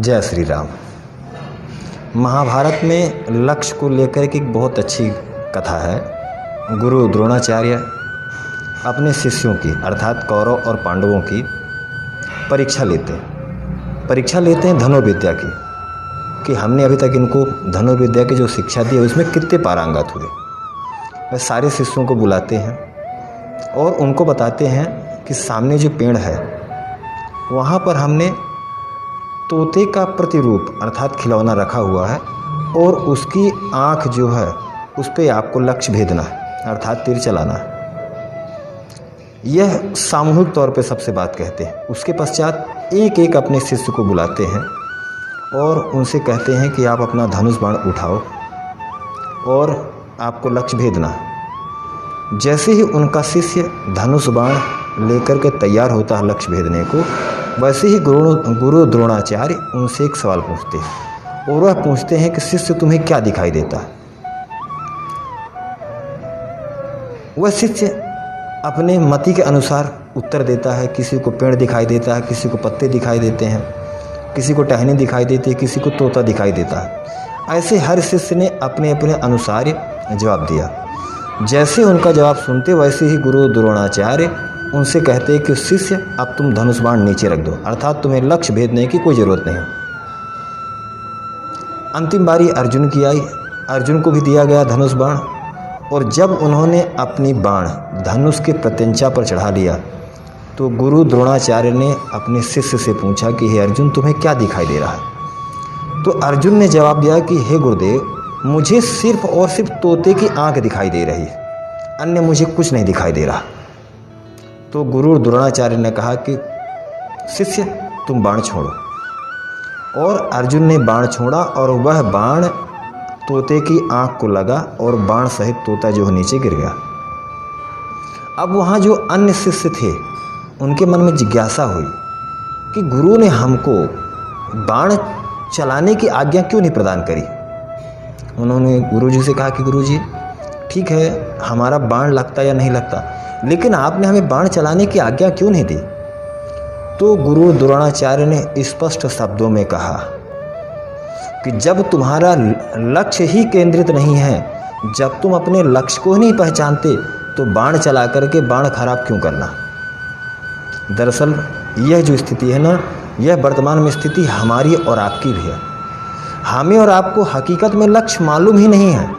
जय श्री राम। महाभारत में लक्ष्य को लेकर के एक बहुत अच्छी कथा है। गुरु द्रोणाचार्य अपने शिष्यों की अर्थात कौरव और पांडवों की परीक्षा लेते हैं धनुर्विद्या की, कि हमने अभी तक इनको धनुर्विद्या की जो शिक्षा दी है उसमें कितने पारंगत हुए। वह सारे शिष्यों को बुलाते हैं और उनको बताते हैं कि सामने जो पेड़ है वहाँ पर हमने तोते का प्रतिरूप अर्थात खिलौना रखा हुआ है और उसकी आँख जो है उस पर आपको लक्ष्य भेदना है अर्थात तीर चलाना है। यह सामूहिक तौर पे सबसे बात कहते हैं। उसके पश्चात एक एक अपने शिष्य को बुलाते हैं और उनसे कहते हैं कि आप अपना धनुष बाण उठाओ और आपको लक्ष्य भेदना है। जैसे ही उनका शिष्य धनुष बाण लेकर के तैयार होता है लक्ष्य भेदने को, वैसे ही गुरु द्रोणाचार्य उनसे एक सवाल पूछते हैं और वह पूछते हैं कि शिष्य तुम्हें क्या दिखाई देता है। वह शिष्य अपने मति के अनुसार उत्तर देता है। किसी को पेड़ दिखाई देता है, किसी को पत्ते दिखाई देते हैं, किसी को टहनी दिखाई देती है, किसी को तोता दिखाई देता है। ऐसे हर शिष्य ने अपने अपने अनुसार जवाब दिया। जैसे उनका जवाब सुनते वैसे ही गुरु द्रोणाचार्य उनसे कहते कि शिष्य अब तुम धनुष बाण नीचे रख दो अर्थात तुम्हें लक्ष्य भेदने की कोई ज़रूरत नहीं। अंतिम बारी अर्जुन की आई। अर्जुन को भी दिया गया धनुष बाण और जब उन्होंने अपनी बाण धनुष के प्रत्यंचा पर चढ़ा लिया तो गुरु द्रोणाचार्य ने अपने शिष्य से पूछा कि हे अर्जुन तुम्हें क्या दिखाई दे रहा है। तो अर्जुन ने जवाब दिया कि हे गुरुदेव मुझे सिर्फ और सिर्फ तोते की आंख दिखाई दे रही है, अन्य मुझे कुछ नहीं दिखाई दे रहा। तो गुरु द्रोणाचार्य ने कहा कि शिष्य तुम बाण छोड़ो। और अर्जुन ने बाण छोड़ा और वह बाण तोते की आंख को लगा और बाण सहित तोता जो नीचे गिर गया। अब वहाँ जो अन्य शिष्य थे उनके मन में जिज्ञासा हुई कि गुरु ने हमको बाण चलाने की आज्ञा क्यों नहीं प्रदान करी। उन्होंने गुरुजी से कहा कि गुरुजी ठीक है हमारा बाण लगता या नहीं लगता, लेकिन आपने हमें बाण चलाने की आज्ञा क्यों नहीं दी। तो गुरु द्रोणाचार्य ने स्पष्ट शब्दों में कहा कि जब तुम्हारा लक्ष्य ही केंद्रित नहीं है, जब तुम अपने लक्ष्य को ही नहीं पहचानते तो बाण चला करके बाण खराब क्यों करना। दरअसल यह जो स्थिति है ना, यह वर्तमान में स्थिति हमारी और आपकी भी है। हमें और आपको हकीकत में लक्ष्य मालूम ही नहीं है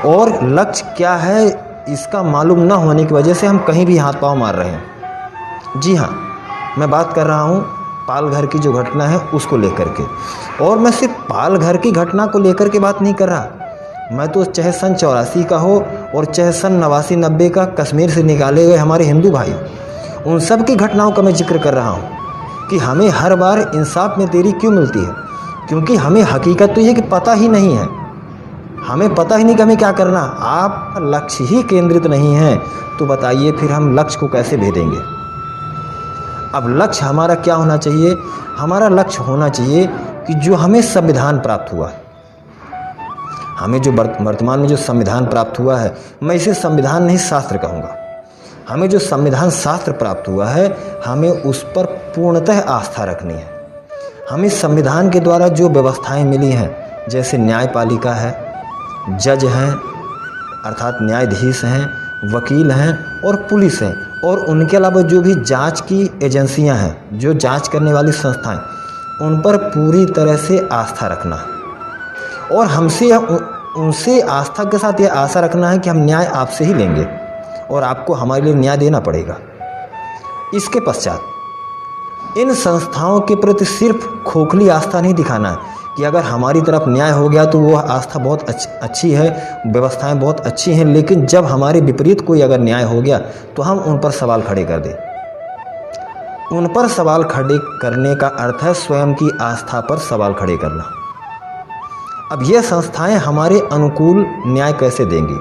और लक्ष्य क्या है इसका मालूम न होने की वजह से हम कहीं भी हाथ पांव मार रहे हैं। जी हाँ, मैं बात कर रहा हूँ पालघर की जो घटना है उसको लेकर के, और मैं सिर्फ पालघर की घटना को लेकर के बात नहीं कर रहा। मैं तो चाहे सन 84 का हो और चाहे सन 89-90 का कश्मीर से निकाले गए हमारे हिंदू भाई, उन सब की घटनाओं का मैं जिक्र कर रहा हूँ कि हमें हर बार इंसाफ में देरी क्यों मिलती है। क्योंकि हमें हकीकत तो ये कि पता ही नहीं है, हमें पता ही नहीं कि हमें क्या करना। आप लक्ष्य ही केंद्रित नहीं है तो बताइए फिर हम लक्ष्य को कैसे भेदेंगे। अब लक्ष्य हमारा क्या होना चाहिए। हमारा लक्ष्य होना चाहिए कि जो हमें संविधान प्राप्त हुआ है, हमें जो वर्तमान में जो संविधान प्राप्त हुआ है, मैं इसे संविधान नहीं शास्त्र कहूँगा। हमें जो संविधान शास्त्र प्राप्त हुआ है हमें उस पर पूर्णतः आस्था रखनी है। हमें संविधान के द्वारा जो व्यवस्थाएं मिली हैं जैसे न्यायपालिका है, जज हैं अर्थात न्यायाधीश हैं, वकील हैं और पुलिस हैं, और उनके अलावा जो भी जांच की एजेंसियां हैं, जो जांच करने वाली संस्थाएं, उन पर पूरी तरह से आस्था रखना है। और हमसे उनसे आस्था के साथ ये आशा रखना है कि हम न्याय आपसे ही लेंगे और आपको हमारे लिए न्याय देना पड़ेगा। इसके पश्चात इन संस्थाओं के प्रति सिर्फ खोखली आस्था नहीं दिखाना है कि अगर हमारी तरफ न्याय हो गया तो वह आस्था बहुत अच्छी है, व्यवस्थाएं बहुत अच्छी हैं, लेकिन जब हमारे विपरीत कोई अगर न्याय हो गया तो हम उन पर सवाल खड़े कर दें। उन पर सवाल खड़े करने का अर्थ है स्वयं की आस्था पर सवाल खड़े करना। अब यह संस्थाएं हमारे अनुकूल न्याय कैसे देंगी।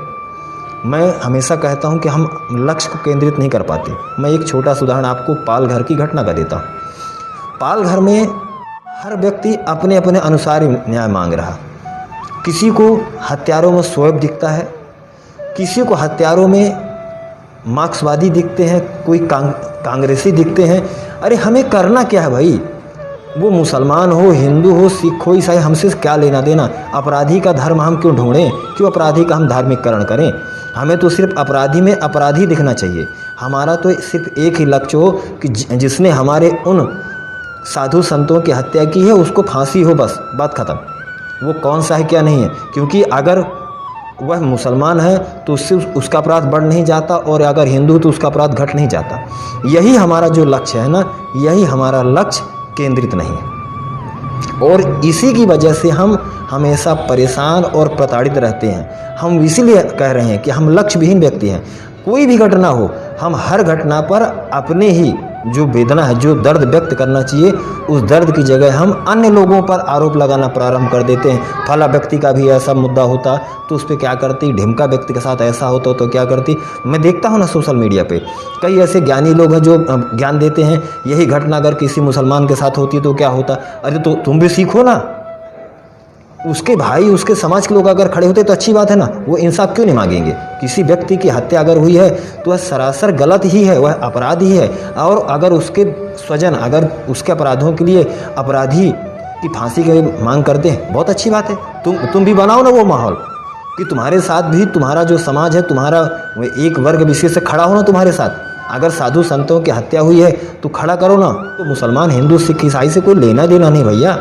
मैं हमेशा कहता हूं कि हम लक्ष्य को केंद्रित नहीं कर पाते। मैं एक छोटा सा उदाहरण आपको पालघर की घटना का देता हूँ। पालघर में हर व्यक्ति अपने अपने अनुसार न्याय मांग रहा। किसी को हत्यारों में शोएब दिखता है, किसी को हत्यारों में मार्क्सवादी दिखते हैं, कोई कांग्रेसी दिखते हैं। अरे हमें करना क्या है भाई। वो मुसलमान हो, हिंदू हो, सिख हो, ईसाई, हमसे क्या लेना देना। अपराधी का धर्म हम क्यों ढूंढें, क्यों अपराधी का हम धार्मिककरण करें। हमें तो सिर्फ अपराधी में अपराधी दिखना चाहिए। हमारा तो सिर्फ एक ही लक्ष्य हो कि जिसने हमारे उन साधु संतों की हत्या की है उसको फांसी हो, बस बात ख़त्म। वो कौन सा है क्या नहीं है, क्योंकि अगर वह मुसलमान है तो उससे उसका अपराध बढ़ नहीं जाता, और अगर हिंदू तो उसका अपराध घट नहीं जाता। यही हमारा जो लक्ष्य है ना, यही हमारा लक्ष्य केंद्रित नहीं है, और इसी की वजह से हम हमेशा परेशान और प्रताड़ित रहते हैं। हम इसीलिए कह रहे हैं कि हम लक्ष्य विहीन व्यक्ति हैं। कोई भी घटना हो, हम हर घटना पर अपने ही जो वेदना है, जो दर्द व्यक्त करना चाहिए, उस दर्द की जगह हम अन्य लोगों पर आरोप लगाना प्रारंभ कर देते हैं। फला व्यक्ति का भी ऐसा मुद्दा होता तो उस पर क्या करती, ढिमका व्यक्ति के साथ ऐसा होता तो क्या करती। मैं देखता हूँ ना सोशल मीडिया पे कई ऐसे ज्ञानी लोग हैं जो ज्ञान देते हैं, यही घटना अगर किसी मुसलमान के साथ होती तो क्या होता। अरे तो तुम भी सीखो ना, उसके भाई, उसके समाज के लोग अगर खड़े होते तो अच्छी बात है ना। वो इंसाफ क्यों नहीं मांगेंगे। किसी व्यक्ति की हत्या अगर हुई है तो वह सरासर गलत ही है, वह अपराध ही है, और अगर उसके स्वजन अगर उसके अपराधों के लिए अपराधी की फांसी की मांग करते हैं, बहुत अच्छी बात है। तुम भी बनाओ ना वो माहौल कि तुम्हारे साथ भी तुम्हारा जो समाज है, तुम्हारा एक वर्ग विशेष से खड़ा हो ना तुम्हारे साथ। अगर साधु संतों की हत्या हुई है तो खड़ा करो ना। तो मुसलमान, हिंदू, सिख, ईसाई से कोई लेना देना नहीं भैया।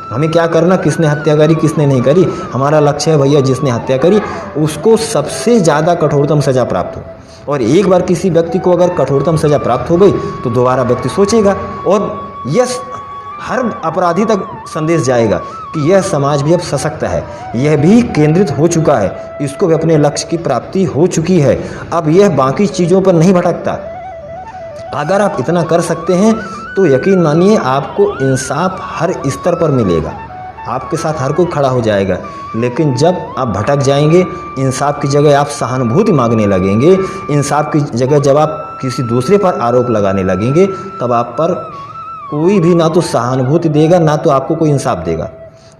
हमें क्या करना, किसने हत्या करी किसने नहीं करी। हमारा लक्ष्य है भैया, जिसने हत्या करी उसको सबसे ज़्यादा कठोरतम सज़ा प्राप्त हो। और एक बार किसी व्यक्ति को अगर कठोरतम सज़ा प्राप्त हो गई तो दोबारा व्यक्ति सोचेगा, और यह हर अपराधी तक संदेश जाएगा कि यह समाज भी अब सशक्त है, यह भी केंद्रित हो चुका है, इसको भी अपने लक्ष्य की प्राप्ति हो चुकी है। अब यह बाकी चीज़ों पर नहीं भटकता। अगर आप इतना कर सकते हैं तो यकीन मानिए आपको इंसाफ हर स्तर पर मिलेगा, आपके साथ हर कोई खड़ा हो जाएगा। लेकिन जब आप भटक जाएंगे, इंसाफ की जगह आप सहानुभूति मांगने लगेंगे, इंसाफ की जगह जब आप किसी दूसरे पर आरोप लगाने लगेंगे, तब आप पर कोई भी ना तो सहानुभूति देगा, ना तो आपको कोई इंसाफ देगा,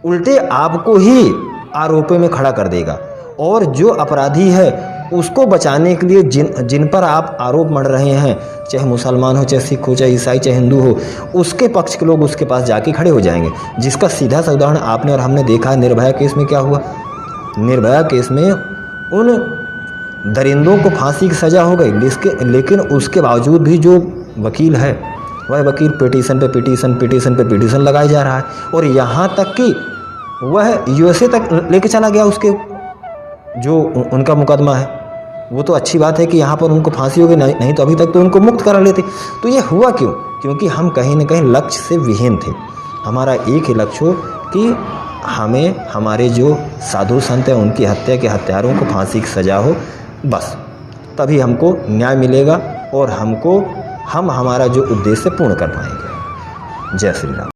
उल्टे आपको ही आरोपों में खड़ा कर देगा। और जो अपराधी है उसको बचाने के लिए जिन पर आप आरोप मढ़ रहे हैं, चाहे मुसलमान हो, चाहे सिख हो, चाहे ईसाई, चाहे हिंदू हो, उसके पक्ष के लोग उसके पास जाके खड़े हो जाएंगे। जिसका सीधा सा उदाहरण आपने और हमने देखा है, निर्भया केस में क्या हुआ। निर्भया केस में उन दरिंदों को फांसी की सज़ा हो गई, लेकिन उसके बावजूद भी जो वकील है, वह वकील पिटीशन पे पिटीशन लगाए जा रहा है, और यहाँ तक कि वह यूएसए तक लेके चला गया उसके जो उनका मुकदमा है। वो तो अच्छी बात है कि यहाँ पर उनको फांसी हो गई, नहीं तो अभी तक तो उनको मुक्त करा लेते। तो ये हुआ क्यों? क्योंकि हम कहीं ना कहीं लक्ष्य से विहीन थे। हमारा एक ही लक्ष्य हो कि हमें हमारे जो साधु संत हैं उनकी हत्या के हत्यारों को फांसी की सज़ा हो, बस तभी हमको न्याय मिलेगा और हम हमारा जो उद्देश्य पूर्ण कर पाएंगे। जय श्री राम।